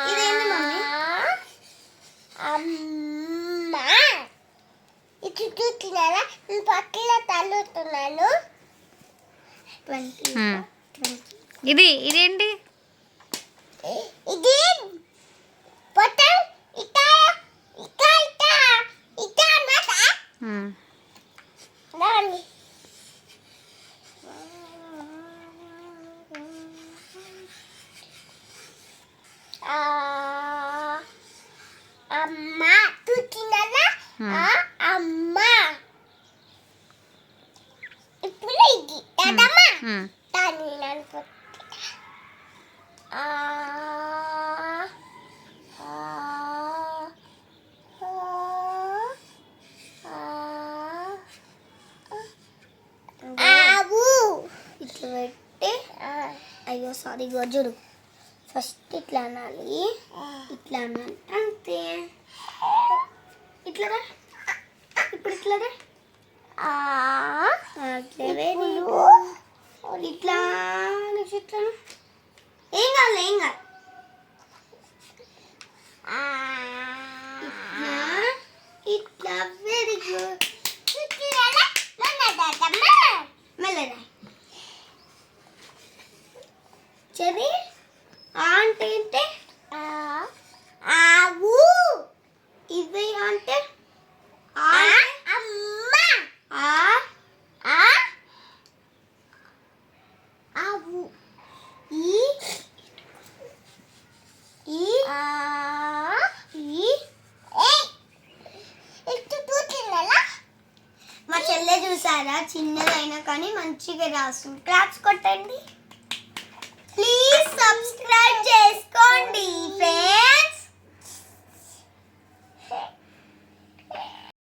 ఇదేంటి మమ్మీ? అమ్మా ఇది చూస్తున్నారా? నేను పక్కన తల్లుతున్నాను. ఇదేంటి? ఇది పొట్టం ఇటా ఇటా ఇటా ఇటా అన్నమాట. దాన్ని అమ్మ చూస్తున్నారా? అమ్మ ఇప్పుడు ఇది కదమ్మా. దాన్ని నన్ను ఇట్లా పెట్టి అయ్యో సారీ గొజ్జుడు ఫస్ట్ ఇట్లా అనాలి, ఇట్లా అనాలి అంతే. ఇట్లాగా ఇప్పుడు ఇట్లాగా ఇట్లా ఇట్లా ఏం కాదు ఏం కాదు. ఇట్లా వెరీ గుడ్. మెల్లగా చెవి అంటే ఏంటి? ఆవు. ఇవి అంటే అమ్మ ఆవు. ఈ ఈ మా చెల్లె చూసారా? చిన్నదైనా కానీ మంచిగా రాస్తుంది. క్లాప్స్ కొట్టండి ప్లీజ్.